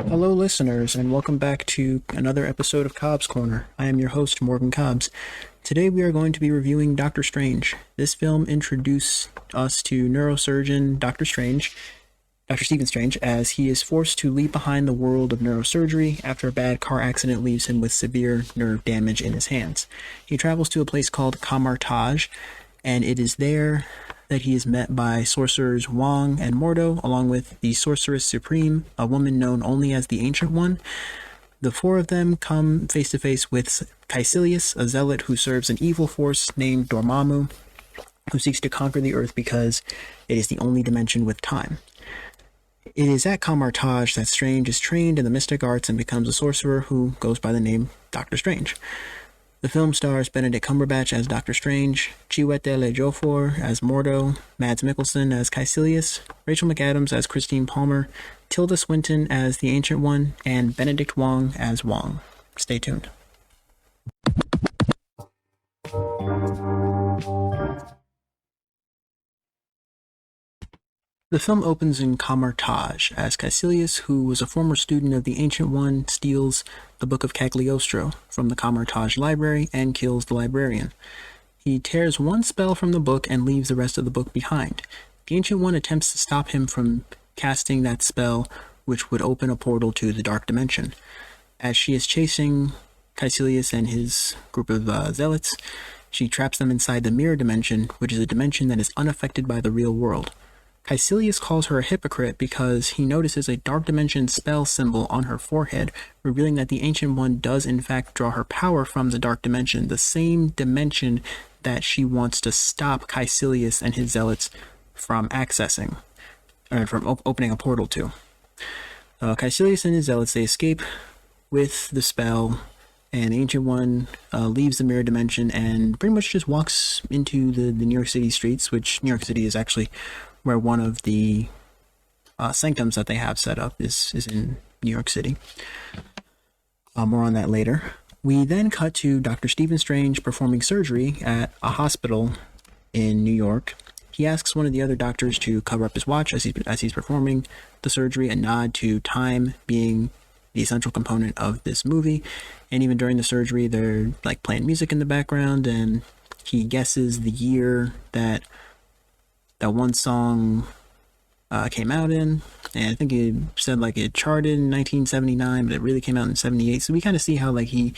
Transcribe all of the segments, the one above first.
Hello, listeners, and welcome back to another episode of Cobbs Corner. I am your host, Morgan Cobbs. Today we are going to be reviewing Doctor Strange. This film introduced us to neurosurgeon Doctor Stephen Strange, as he is forced to leave behind the world of neurosurgery after a bad car accident leaves him with severe nerve damage in his hands. He travels to a place called Camartage, and it is there that he is met by sorcerers Wong and Mordo, along with the Sorceress Supreme, a woman known only as the Ancient One. The four of them come face to face with Caecilius, a zealot who serves an evil force named Dormammu, who seeks to conquer the Earth because it is the only dimension with time. It is at Camartage that Strange is trained in the mystic arts and becomes a sorcerer who goes by the name Doctor Strange. The film stars Benedict Cumberbatch as Doctor Strange, Chiwetel Ejiofor as Mordo, Mads Mikkelsen as Caecilius, Rachel McAdams as Christine Palmer, Tilda Swinton as the Ancient One, and Benedict Wong as Wong. Stay tuned. The film opens in Camartage as Caecilius, who was a former student of the Ancient One, steals the Book of Cagliostro from the Camartage library and kills the librarian. He tears one spell from the book and leaves the rest of the book behind. The Ancient One attempts to stop him from casting that spell, which would open a portal to the Dark Dimension. As she is chasing Caecilius and his group of zealots, she traps them inside the Mirror Dimension, which is a dimension that is unaffected by the real world. Caecilius calls her a hypocrite because he notices a Dark Dimension spell symbol on her forehead, revealing that the Ancient One does in fact draw her power from the Dark Dimension, the same dimension that she wants to stop Caecilius and his zealots from accessing, or from opening a portal to. Caecilius and his zealots, they escape with the spell, and the Ancient One leaves the Mirror Dimension and pretty much just walks into the New York City streets, which New York City is actually where one of the sanctums that they have set up is in New York City. More on that later. We then cut to Dr. Stephen Strange performing surgery at a hospital in New York. He asks one of the other doctors to cover up his watch as he's performing the surgery, a nod to time being the essential component of this movie. And even during the surgery, they're like playing music in the background, and he guesses the year that one song came out in, and I think it said like it charted in 1979, but it really came out in 78. So we kind of see how like he,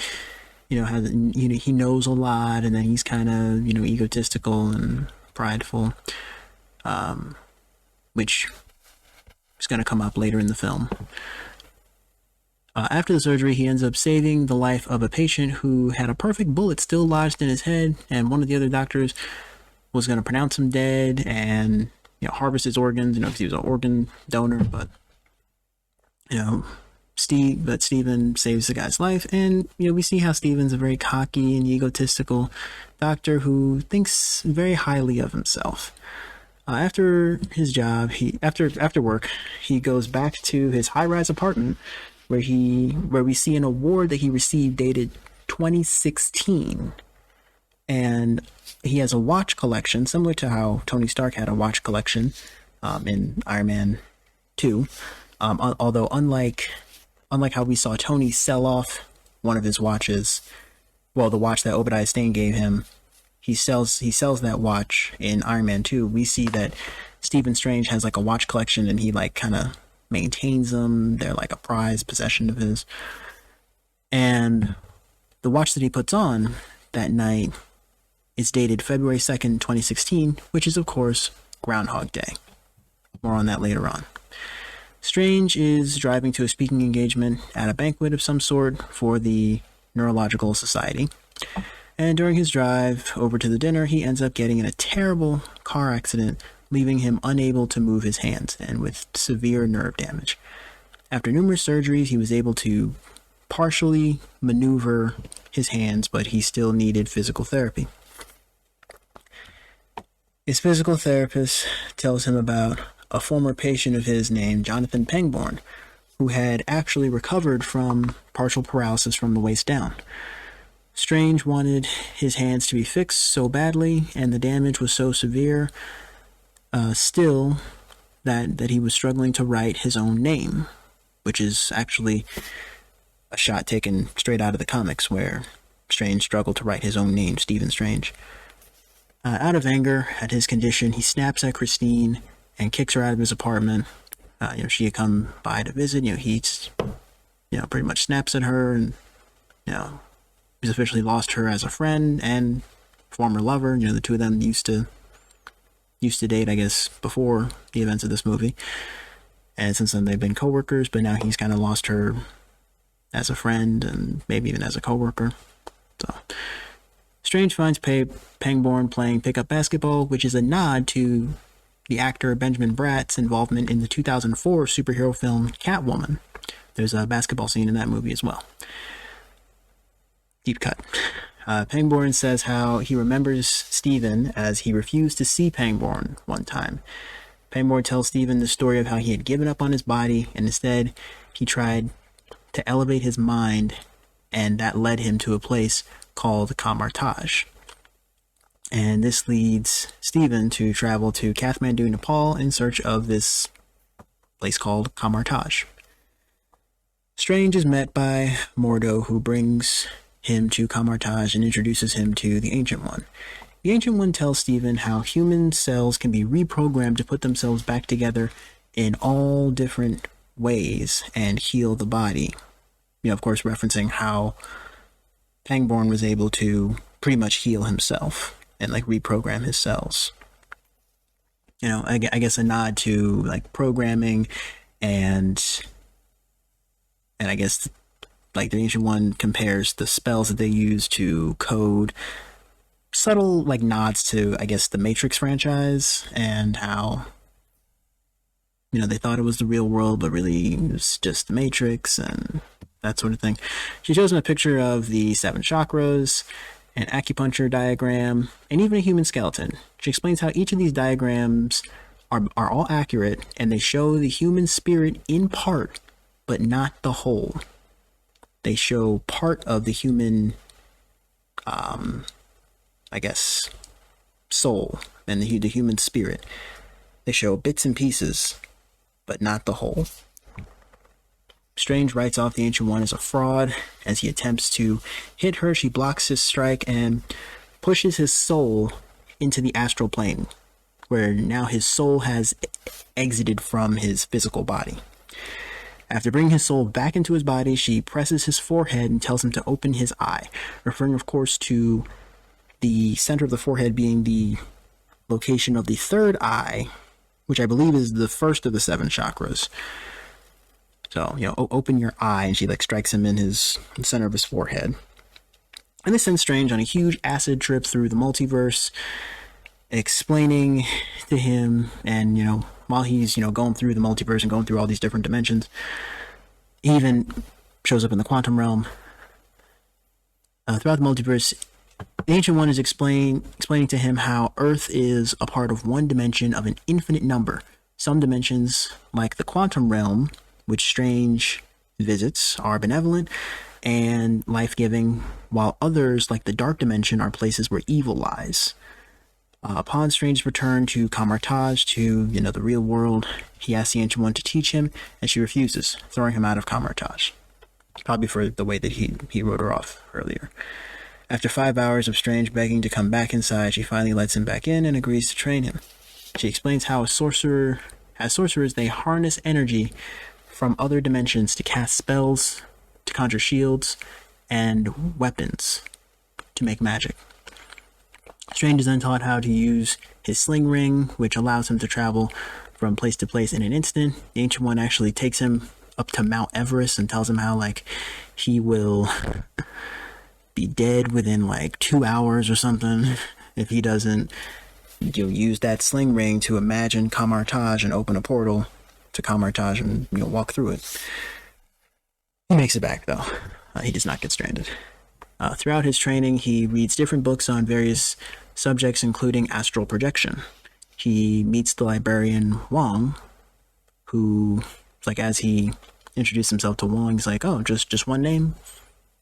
has, he knows a lot, and then he's kind of, egotistical and prideful, which is going to come up later in the film. After the surgery, he ends up saving the life of a patient who had a perfect bullet still lodged in his head, and one of the other doctors was going to pronounce him dead and harvest his organs, because he was an organ donor, but Stephen saves the guy's life, and we see how Stephen's a very cocky and egotistical doctor who thinks very highly of himself. After his job, after work, he goes back to his high-rise apartment where we see an award that he received dated 2016. And he has a watch collection, similar to how Tony Stark had a watch collection in Iron Man 2. Although unlike how we saw Tony sell off one of his watches, well, the watch that Obadiah Stane gave him, he sells that watch in Iron Man 2. We see that Stephen Strange has like a watch collection, and he like kind of maintains them. They're like a prized possession of his. And the watch that he puts on that night is dated February 2nd, 2016, which is, of course, Groundhog Day. More on that later on. Strange is driving to a speaking engagement at a banquet of some sort for the Neurological Society. And during his drive over to the dinner, he ends up getting in a terrible car accident, leaving him unable to move his hands and with severe nerve damage. After numerous surgeries, he was able to partially maneuver his hands, but he still needed physical therapy. His physical therapist tells him about a former patient of his named Jonathan Pangborn, who had actually recovered from partial paralysis from the waist down. Strange wanted his hands to be fixed so badly, and the damage was so severe still that he was struggling to write his own name. which is actually a shot taken straight out of the comics where Strange struggled to write his own name, Stephen Strange. Out of anger at his condition, he snaps at Christine and kicks her out of his apartment. She had come by to visit. He's pretty much snaps at her, and he's officially lost her as a friend and former lover. The two of them used to date, I guess, before the events of this movie. And since then, they've been co-workers, but now he's kind of lost her as a friend and maybe even as a co-worker. So, Strange finds Pangborn playing pickup basketball, which is a nod to the actor Benjamin Bratt's involvement in the 2004 superhero film Catwoman. There's a basketball scene in that movie as well. Deep cut. Pangborn says how he remembers Steven as he refused to see Pangborn one time. Pangborn tells Steven the story of how he had given up on his body, and instead he tried to elevate his mind, and that led him to a place called Kamartaj. And this leads Steven to travel to Kathmandu, Nepal in search of this place called Kamartaj. Strange is met by Mordo, who brings him to Kamartaj and introduces him to the Ancient One. The Ancient One tells Steven how human cells can be reprogrammed to put themselves back together in all different ways and heal the body. Of course, referencing how Pangborn was able to pretty much heal himself and reprogram his cells. I guess a nod to programming, and I guess the Ancient One compares the spells that they use to code subtle nods to, I guess, the Matrix franchise, and how they thought it was the real world, but really it was just the Matrix and that sort of thing. She shows him a picture of the 7 chakras, an acupuncture diagram, and even a human skeleton. She explains how each of these diagrams are all accurate, and they show the human spirit in part, but not the whole. They show part of the human, I guess, soul and the human spirit. They show bits and pieces, but not the whole. Strange writes off the Ancient One as a fraud. As he attempts to hit her, she blocks his strike and pushes his soul into the astral plane, where now his soul has exited from his physical body. After bringing his soul back into his body, she presses his forehead and tells him to open his eye, referring, of course, to the center of the forehead being the location of the third eye, which I believe is the first of the 7 chakras. So, open your eye, and she strikes him in the center of his forehead. And this sends Strange on a huge acid trip through the multiverse, explaining to him, and, while he's, going through the multiverse and going through all these different dimensions, he even shows up in the quantum realm. Throughout the multiverse, the Ancient One is explaining to him how Earth is a part of one dimension of an infinite number. Some dimensions, like the quantum realm, which Strange visits, are benevolent and life-giving, while others, like the dark dimension, are places where evil lies. Upon Strange's return to Kamartaj, to the real world, he asks the Ancient One to teach him, and she refuses, throwing him out of Kamartaj. Probably for the way that he wrote her off earlier. After 5 hours of Strange begging to come back inside, she finally lets him back in and agrees to train him. She explains how as sorcerers, they harness energy from other dimensions to cast spells, to conjure shields, and weapons to make magic. Strange is then taught how to use his sling ring, which allows him to travel from place to place in an instant. The Ancient One actually takes him up to Mount Everest and tells him how he will be dead within 2 hours or something if he doesn't use that sling ring to imagine Kamartaj and open a portal to Kamartaj and walk through it. He makes it back though. He does not get stranded. Throughout his training, he reads different books on various subjects, including astral projection. He meets the librarian Wong, who, as he introduced himself to Wong, he's like, oh, just one name?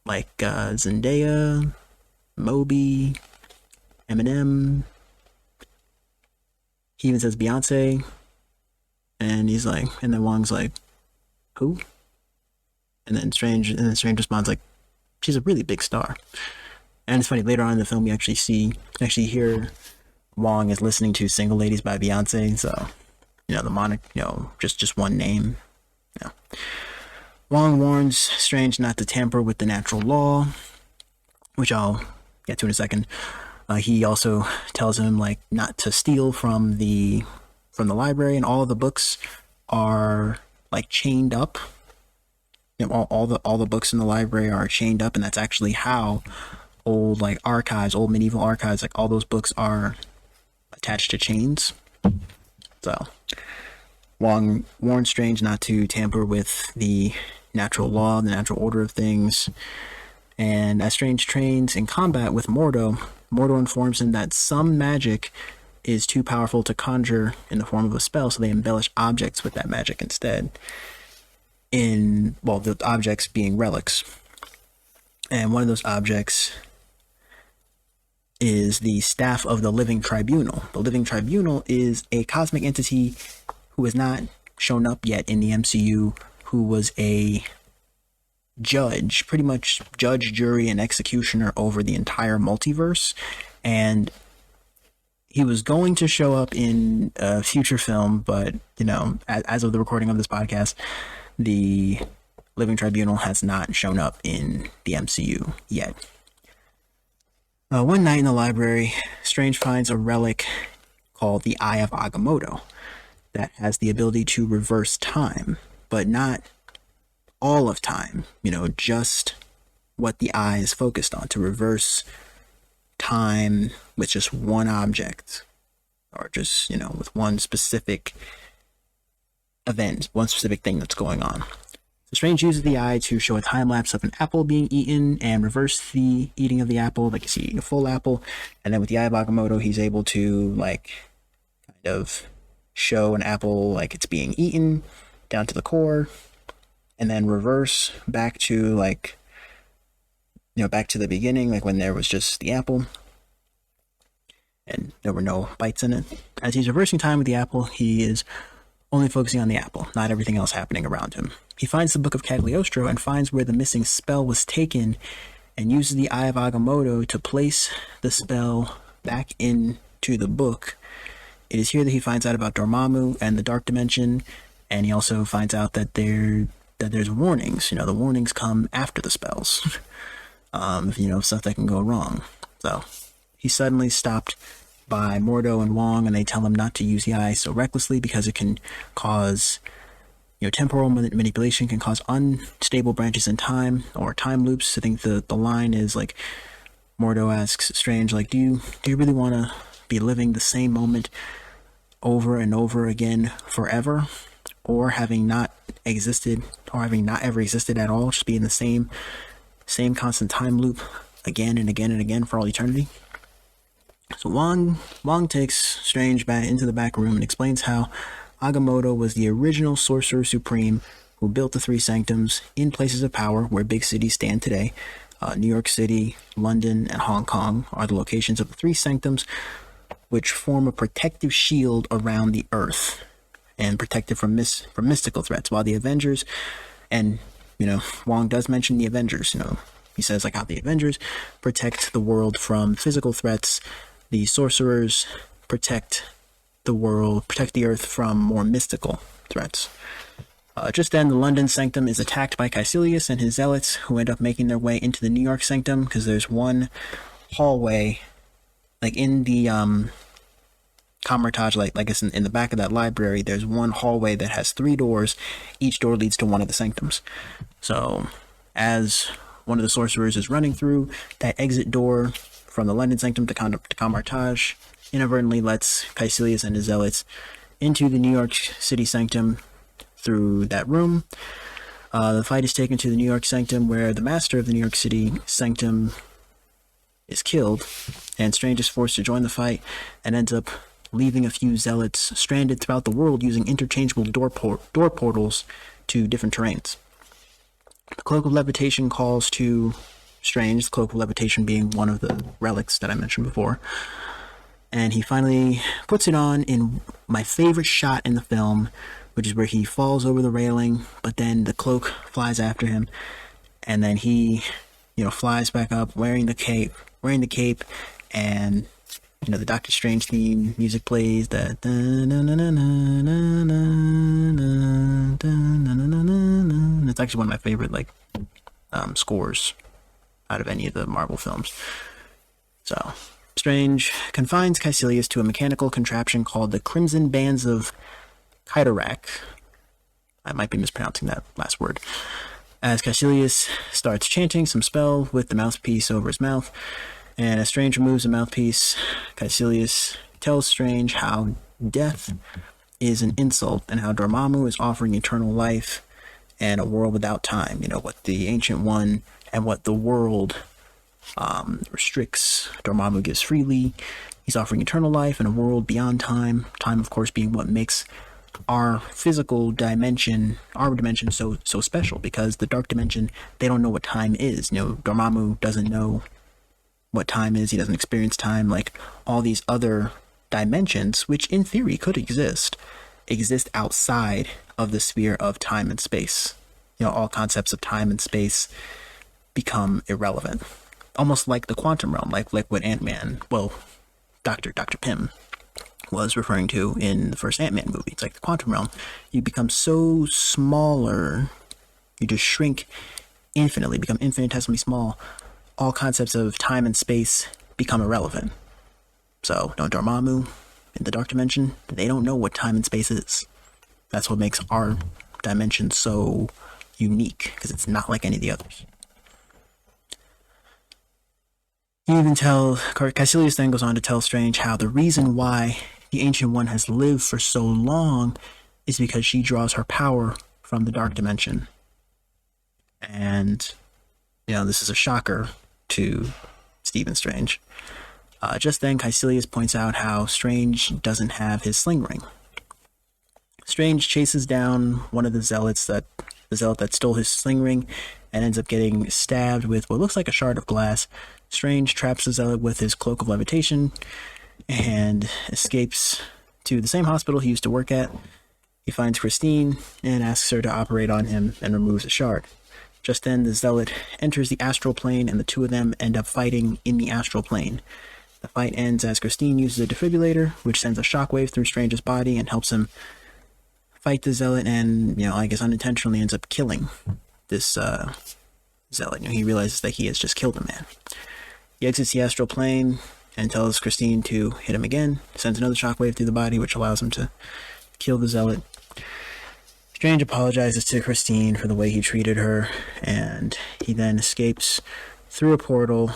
Zendaya, Moby, Eminem. He even says Beyonce. And he's and then Wong's like, who? And then Strange responds like, she's a really big star. And it's funny, later on in the film, we actually hear Wong is listening to Single Ladies by Beyonce. So, the just one name. Yeah. Wong warns Strange not to tamper with the natural law, which I'll get to in a second. He also tells him like not to steal from the library, and all of the books are like chained up. All the books in the library are chained up, and that's actually how old medieval archives, like all those books are attached to chains. So Wong warns Strange not to tamper with the natural law, the natural order of things. And as Strange trains in combat with Mordo informs him that some magic is too powerful to conjure in the form of a spell, so they embellish objects with that magic instead. The objects being relics. And one of those objects is the Staff of the Living Tribunal. The Living Tribunal is a cosmic entity who has not shown up yet in the MCU, who was a judge, pretty much judge, jury, and executioner over the entire multiverse. And he was going to show up in a future film, but, as of the recording of this podcast, the Living Tribunal has not shown up in the MCU yet. One night in the library, Strange finds a relic called the Eye of Agamotto that has the ability to reverse time, but not all of time, just what the eye is focused on, to reverse time with just one object, or just, with one specific event, one specific thing that's going on. So Strange uses the eye to show a time lapse of an apple being eaten and reverse the eating of the apple, like you see a full apple. And then with the Eye of Agamotto, he's able to kind of show an apple like it's being eaten down to the core, and then reverse back to back to the beginning, like when there was just the apple and there were no bites in it. As he's reversing time with the apple, he is only focusing on the apple, not everything else happening around him. He finds the Book of Cagliostro and finds where the missing spell was taken, and uses the Eye of Agamotto to place the spell back into the book. It is here that he finds out about Dormammu and the Dark Dimension, and he also finds out that there's warnings. The warnings come after the spells. Stuff that can go wrong. So he's suddenly stopped by Mordo and Wong, and they tell him not to use the eye so recklessly because it can cause, temporal manipulation, can cause unstable branches in time or time loops. I think the line is like, Mordo asks Strange, like, do you really want to be living the same moment over and over again forever, or having not ever existed at all, just be in the same constant time loop again and again and again for all eternity? So Wong takes Strange back into the back room and explains how Agamotto was the original Sorcerer Supreme who built the three sanctums in places of power where big cities stand today. New York City, London, and Hong Kong are the locations of the three sanctums, which form a protective shield around the Earth and protect it from mystical threats. While the Avengers, and Wong does mention the Avengers. He says how the Avengers protect the world from physical threats, the sorcerers protect the Earth from more mystical threats. Just then, the London sanctum is attacked by Caecilius and his zealots, who end up making their way into the New York sanctum, because there's one hallway, in the Camartage, I guess in the back of that library, there's one hallway that has 3 doors. Each door leads to one of the sanctums. So, as one of the sorcerers is running through, that exit door from the London sanctum to Camartage inadvertently lets Caecilius and his zealots into the New York City sanctum through that room. The fight is taken to the New York sanctum, where the master of the New York City sanctum is killed, and Strange is forced to join the fight and ends up leaving a few zealots stranded throughout the world using interchangeable door portals to different terrains. The Cloak of Levitation calls to Strange, the Cloak of Levitation being one of the relics that I mentioned before, and he finally puts it on in my favorite shot in the film, which is where he falls over the railing, but then the cloak flies after him, and then he, flies back up wearing the cape, and the Doctor Strange theme music plays. It's actually one of my favorite scores out of any of the Marvel films. So Strange confines Caecilius to a mechanical contraption called the Crimson Bands of Kydorak. I might be mispronouncing that last word. As Caecilius starts chanting some spell with the mouthpiece over his mouth, and as Strange removes the mouthpiece, Caecilius tells Strange how death is an insult and how Dormammu is offering eternal life and a world without time. What the Ancient One and what the world restricts, Dormammu gives freely. He's offering eternal life and a world beyond time. Time, of course, being what makes our physical dimension, our dimension, so special, because the dark dimension, they don't know what time is. Dormammu doesn't know what time is. He doesn't experience time like all these other dimensions, which in theory could exist outside of the sphere of time and space. All concepts of time and space become irrelevant, almost like the quantum realm, like what Ant-Man, Dr. Pym was referring to in the first Ant-Man movie. It's like the quantum realm. You become so smaller, you just shrink infinitely, become infinitesimally small. All concepts of time and space become irrelevant. So, Dormammu in the dark dimension, they don't know what time and space is. That's what makes our dimension so unique, because it's not like any of the others. Caecilius then goes on to tell Strange how the reason why the Ancient One has lived for so long is because she draws her power from the dark dimension. And, this is a shocker to Stephen Strange. Just then, Caecilius points out how Strange doesn't have his sling ring. Strange chases down one of the zealot that stole his sling ring and ends up getting stabbed with what looks like a shard of glass. Strange traps the zealot with his Cloak of Levitation and escapes to the same hospital he used to work at. He finds Christine and asks her to operate on him and removes the shard. Just then, the zealot enters the astral plane, and the two of them end up fighting in the astral plane. The fight ends as Christine uses a defibrillator, which sends a shockwave through Strange's body and helps him fight the zealot, and, I guess unintentionally ends up killing this zealot. He realizes that he has just killed a man. He exits the astral plane and tells Christine to hit him again, sends another shockwave through the body, which allows him to kill the zealot. Strange apologizes to Christine for the way he treated her, and he then escapes through a portal,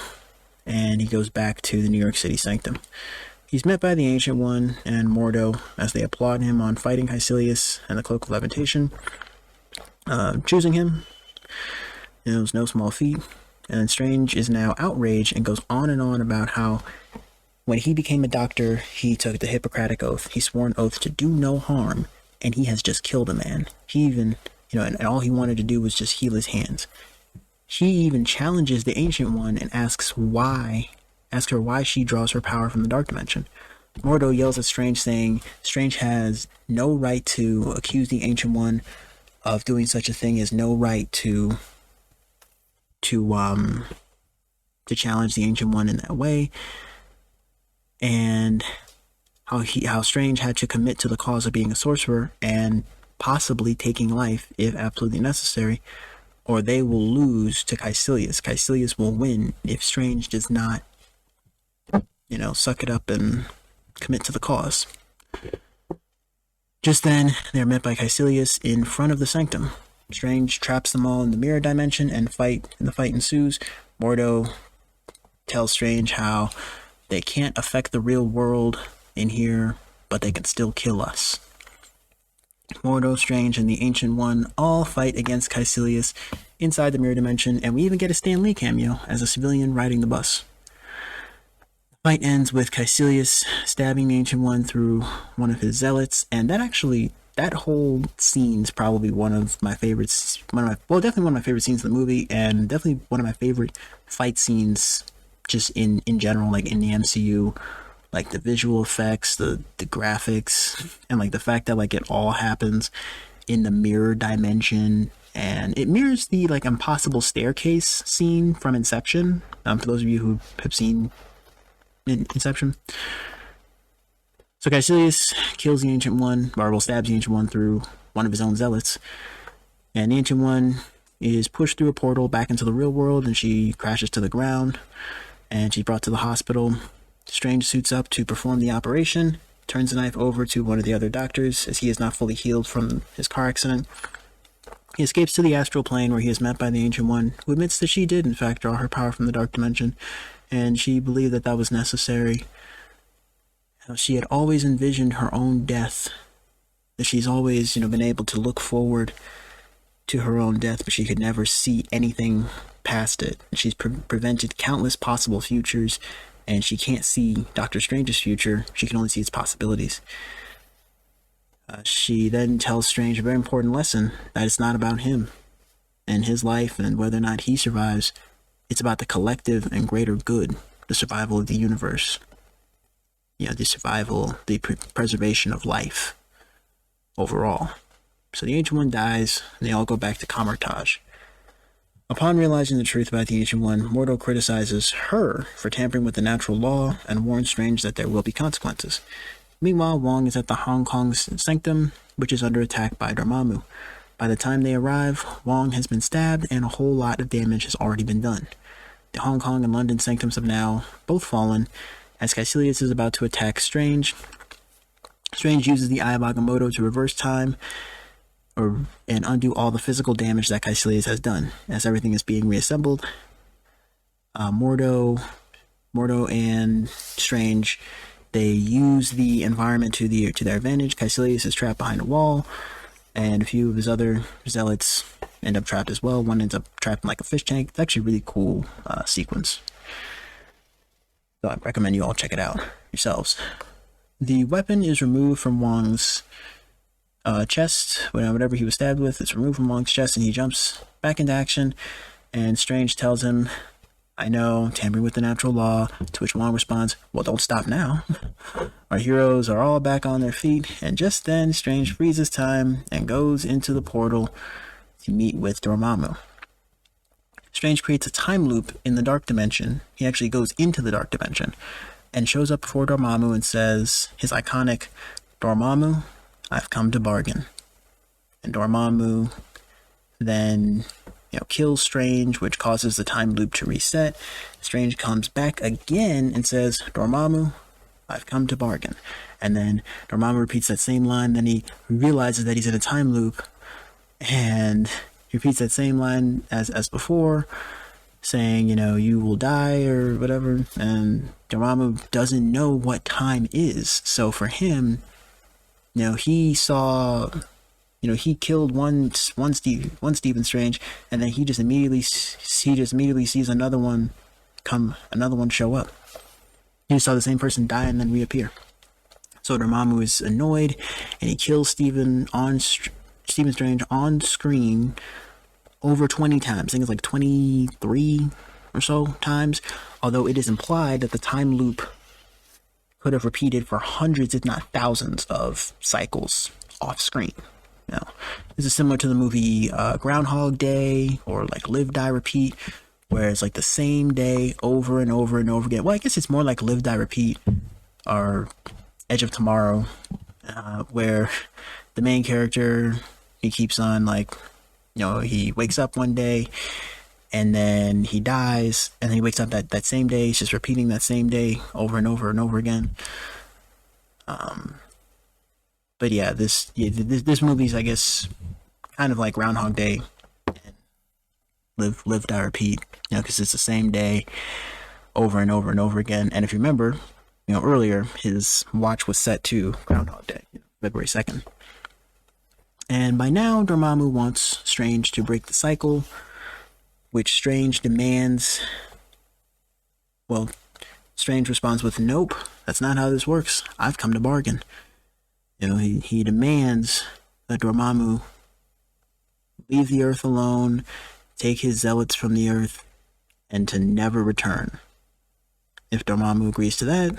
and he goes back to the New York City sanctum. He's met by the Ancient One and Mordo as they applaud him on fighting Caecilius and the Cloak of Levitation. Choosing him, it was no small feat, and Strange is now outraged and goes on and on about how when he became a doctor, he took the Hippocratic Oath. He swore an oath to do no harm, and he has just killed a man. He even, and all he wanted to do was just heal his hands. He even challenges the Ancient One and asks her why she draws her power from the dark dimension. Mordo yells at Strange, saying Strange has no right to accuse the Ancient One of doing such a thing, has no right to challenge the Ancient One in that way, and how Strange had to commit to the cause of being a sorcerer and possibly taking life if absolutely necessary, or they will lose to Caecilius. Caecilius will win if Strange does not, suck it up and commit to the cause. Just then, they're met by Caecilius in front of the sanctum. Strange traps them all in the mirror dimension, and the fight ensues. Mordo tells Strange how they can't affect the real world in here, but they can still kill us. Mordo, Strange, and the Ancient One all fight against Caecilius inside the mirror dimension, and we even get a Stan Lee cameo as a civilian riding the bus. The fight ends with Caecilius stabbing the Ancient One through one of his zealots, and that whole scene's probably one of my favorites. Definitely one of my favorite scenes in the movie, and definitely one of my favorite fight scenes just in general, like in the MCU, like the visual effects, the graphics, and like the fact that like it all happens in the mirror dimension, and it mirrors the like impossible staircase scene from Inception. For those of you who have seen Inception. So Caecilius kills the Ancient One, or well, stabs the Ancient One through one of his own zealots, and the Ancient One is pushed through a portal back into the real world, and she crashes to the ground, and she's brought to the hospital. Strange suits up to perform the operation, turns the knife over to one of the other doctors as he is not fully healed from his car accident. He escapes to the astral plane where he is met by the Ancient One, who admits that she did in fact draw her power from the dark dimension, and she believed that that was necessary. She had always envisioned her own death, that she's always, been able to look forward to her own death, but she could never see anything past it. She's prevented countless possible futures, and she can't see Doctor Strange's future. She can only see its possibilities. She then tells Strange a very important lesson, that it's not about him and his life and whether or not he survives. It's about the collective and greater good, the survival of the universe. The survival, the preservation of life overall. So the Ancient One dies, and they all go back to Kamar-Taj. Upon realizing the truth about the Ancient One, Mordo criticizes her for tampering with the natural law and warns Strange that there will be consequences. Meanwhile, Wong is at the Hong Kong sanctum, which is under attack by Dormammu. By the time they arrive, Wong has been stabbed and a whole lot of damage has already been done. The Hong Kong and London sanctums have now both fallen, as Caecilius is about to attack Strange. Strange uses the Eye of Agamotto to reverse time and undo all the physical damage that Caecilius has done. As everything is being reassembled, Mordo and Strange, they use the environment to their advantage. Caecilius is trapped behind a wall, and a few of his other zealots end up trapped as well. One ends up trapped in like a fish tank. It's actually a really cool sequence. So I recommend you all check it out yourselves. The weapon is removed from Wong's chest. Whatever he was stabbed with, it's removed from Wong's chest, and he jumps back into action. And Strange tells him, "I know, tampering with the natural law," to which Wong responds, "Well, don't stop now." Our heroes are all back on their feet, and just then Strange freezes time and goes into the portal to meet with Dormammu. Strange creates a time loop in the dark dimension. He actually goes into the dark dimension and shows up before Dormammu and says his iconic, "Dormammu, I've come to bargain." And Dormammu then kills Strange, which causes the time loop to reset. Strange comes back again and says, "Dormammu, I've come to bargain." And then Dormammu repeats that same line. Then he realizes that he's in a time loop, and he repeats that same line as before, saying, "You will die," or whatever. And Dormammu doesn't know what time is. So for him, he saw, he killed one Stephen Strange, and then he just immediately sees another one show up. He saw the same person die and then reappear. So Dormammu is annoyed, and he kills Stephen Strange on screen over 20 times. I think it's like 23 or so times, although it is implied that the time loop could have repeated for hundreds, if not thousands, of cycles off screen. This is similar to the movie Groundhog Day, or like Live, Die, Repeat, where it's like the same day over and over and over again. Well, I guess it's more like Live, Die, Repeat, or Edge of Tomorrow, where the main character, he keeps on he wakes up one day and then he dies, and then he wakes up that same day. He's just repeating that same day over and over and over again. But yeah, this movie's, I guess, kind of like Groundhog Day and Live, Die, Repeat, because it's the same day over and over and over again. And if you remember, earlier, his watch was set to Groundhog Day, February 2nd. And by now, Dormammu wants Strange to break the cycle, which Strange demands. Well, Strange responds with, "Nope, that's not how this works. I've come to bargain." He demands that Dormammu leave the Earth alone, take his zealots from the Earth, and to never return. If Dormammu agrees to that,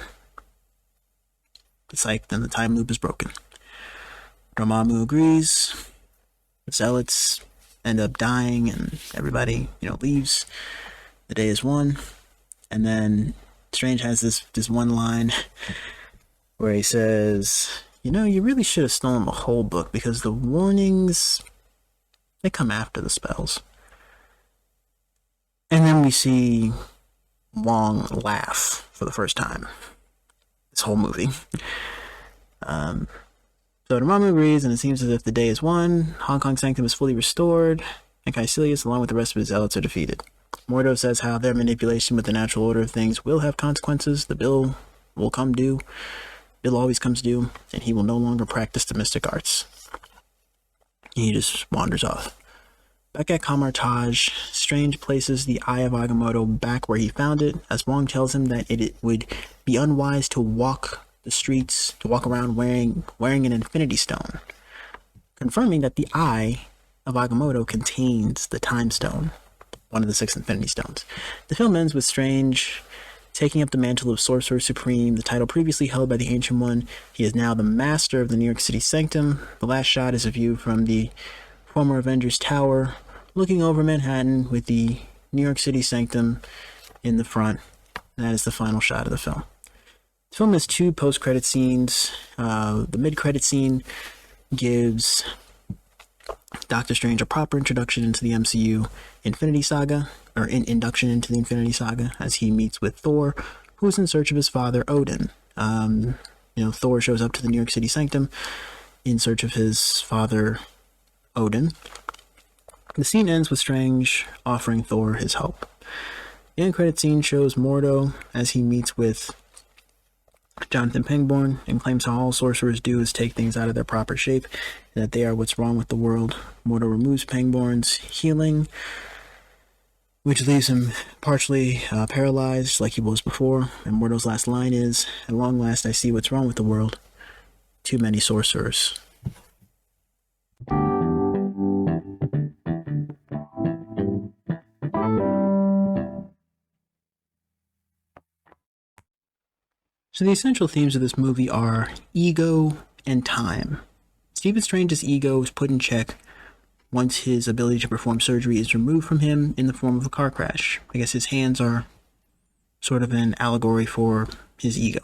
then the time loop is broken. Dormammu agrees. The zealots end up dying, and everybody, leaves. The day is won. And then Strange has this one line where he says, you really should have stolen the whole book, because the warnings, they come after the spells. And then we see Wong laugh for the first time this whole movie. So Dormammu agrees, and it seems as if the day is won. Hong Kong Sanctum is fully restored, and Caecilius, along with the rest of his zealots, are defeated. Mordo says how their manipulation with the natural order of things will have consequences. The bill will come due. Bill always comes due, and he will no longer practice the mystic arts. He just wanders off. Back at Camartage, Strange places the Eye of Agamotto back where he found it, as Wong tells him that it would be unwise to walk the streets, to walk around wearing an infinity stone, confirming that the Eye of Agamotto contains the Time Stone, one of the 6 Infinity Stones. The film ends with Strange taking up the mantle of Sorcerer Supreme, the title previously held by the Ancient One. He is now the master of the New York City Sanctum. The last shot is a view from the former Avengers Tower, looking over Manhattan with the New York City Sanctum in the front. That is the final shot of the film. The film has 2 post-credit scenes. The mid-credit scene gives Doctor Strange a proper introduction into the MCU Infinity Saga, or induction into the Infinity Saga, as he meets with Thor, who is in search of his father, Odin. Thor shows up to the New York City Sanctum in search of his father, Odin. The scene ends with Strange offering Thor his help. The end credit scene shows Mordo as he meets with Jonathan Pangborn and claims how all sorcerers do is take things out of their proper shape, and that they are what's wrong with the world. Mordo removes Pangborn's healing, which leaves him partially paralyzed like he was before, and Mordo's last line is, "At long last I see what's wrong with the world. Too many sorcerers." So the essential themes of this movie are ego and time. Stephen Strange's ego is put in check once his ability to perform surgery is removed from him in the form of a car crash. I guess his hands are sort of an allegory for his ego.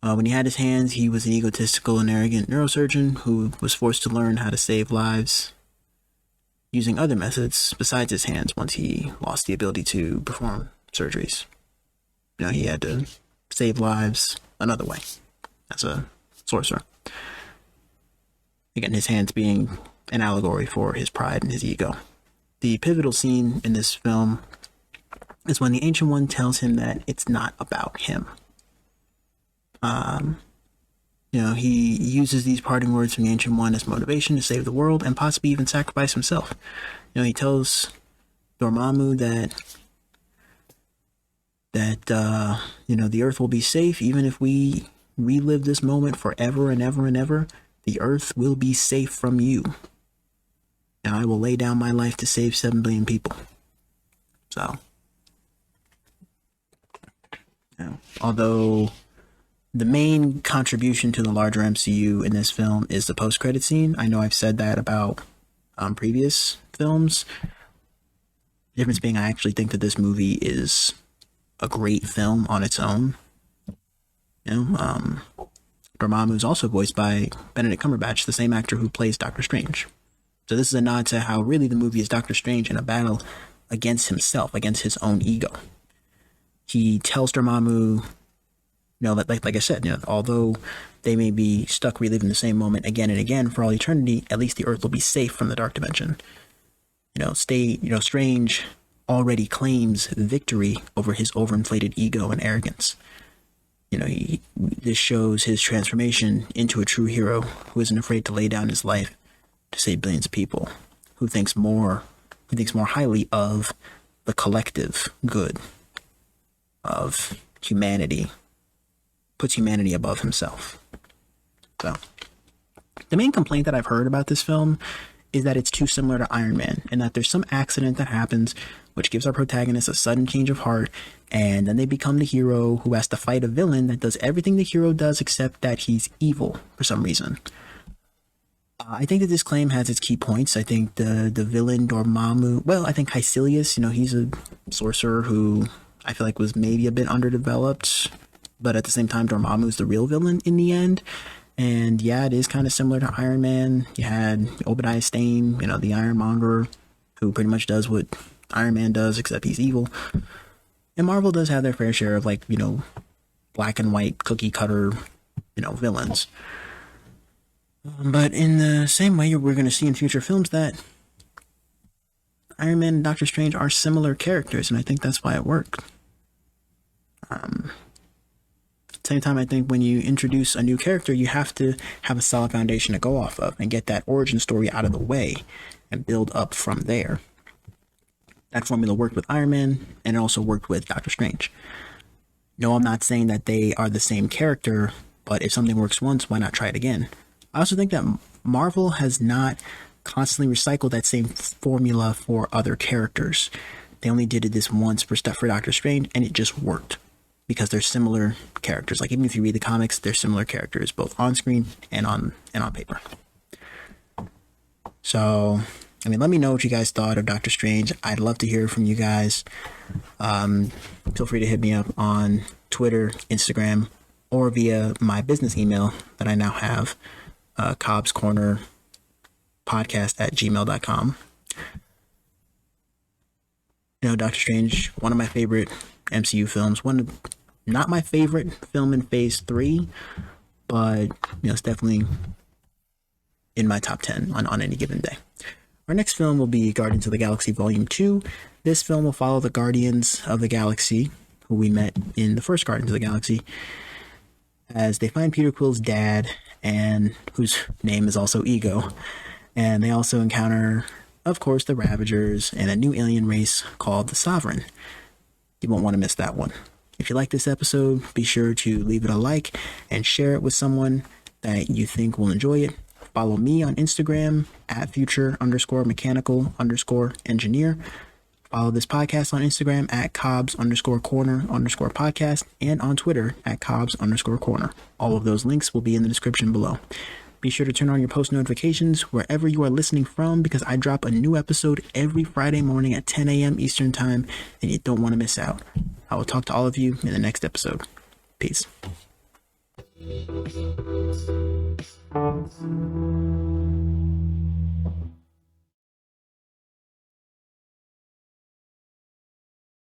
When he had his hands, he was an egotistical and arrogant neurosurgeon who was forced to learn how to save lives using other methods besides his hands once he lost the ability to perform surgeries. He had to save lives another way as a sorcerer. Again, his hands being an allegory for his pride and his ego. The pivotal scene in this film is when the Ancient One tells him that it's not about him. He uses these parting words from the Ancient One as motivation to save the world and possibly even sacrifice himself. He tells Dormammu that the Earth will be safe even if we relive this moment forever and ever and ever. The Earth will be safe from you. Now I will lay down my life to save 7 billion people. So, although the main contribution to the larger MCU in this film is the post-credit scene, I know I've said that about previous films. The difference being, I actually think that this movie is a great film on its own. Dormammu is also voiced by Benedict Cumberbatch, the same actor who plays Doctor Strange. So this is a nod to how really the movie is Doctor Strange in a battle against himself, against his own ego. He tells Dormammu, like I said, although they may be stuck reliving the same moment again and again for all eternity, at least the Earth will be safe from the Dark Dimension. Strange already claims victory over his overinflated ego and arrogance. This shows his transformation into a true hero who isn't afraid to lay down his life to save billions of people, who thinks more highly of the collective good of humanity, puts humanity above himself. So, the main complaint that I've heard about this film is that it's too similar to Iron Man, and that there's some accident that happens which gives our protagonist a sudden change of heart, and then they become the hero who has to fight a villain that does everything the hero does except that he's evil for some reason. I think that this claim has its key points. I think the villain Dormammu, well, I think Caecilius, he's a sorcerer who I feel like was maybe a bit underdeveloped, but at the same time, Dormammu's the real villain in the end. And yeah, it is kind of similar to Iron Man. You had Obadiah Stane, the Ironmonger, who pretty much does what Iron Man does, except he's evil. And Marvel does have their fair share of black and white cookie cutter, villains. But in the same way, we're going to see in future films that Iron Man and Doctor Strange are similar characters, and I think that's why it worked. At the same time, I think when you introduce a new character, you have to have a solid foundation to go off of and get that origin story out of the way and build up from there. That formula worked with Iron Man, and it also worked with Doctor Strange. No, I'm not saying that they are the same character, but if something works once, why not try it again? I also think that Marvel has not constantly recycled that same formula for other characters. They only did this once for Doctor Strange, and it just worked because they're similar characters. Like, even if you read the comics, they're similar characters, both on screen and on paper. So, let me know what you guys thought of Doctor Strange. I'd love to hear from you guys. Feel free to hit me up on Twitter, Instagram, or via my business email that I now have, Cobbs Corner podcast@gmail.com. Doctor Strange, one of my favorite MCU films. Not my favorite film in Phase 3, but it's definitely in my top 10 on any given day. Our next film will be Guardians of the Galaxy Volume 2. This film will follow the Guardians of the Galaxy, who we met in the first Guardians of the Galaxy, as they find Peter Quill's dad, and whose name is also Ego. And they also encounter, of course, the Ravagers and a new alien race called the Sovereign. You won't want to miss that one. If you like this episode, be sure to leave it a like and share it with someone that you think will enjoy it. Follow me on Instagram at future_mechanical_engineer. Follow this podcast on Instagram at Cobbs_corner_podcast and on Twitter at Cobbs_corner. All of those links will be in the description below. Be sure to turn on your post notifications wherever you are listening from, because I drop a new episode every Friday morning at 10 a.m. Eastern Time, and you don't want to miss out. I will talk to all of you in the next episode. Peace.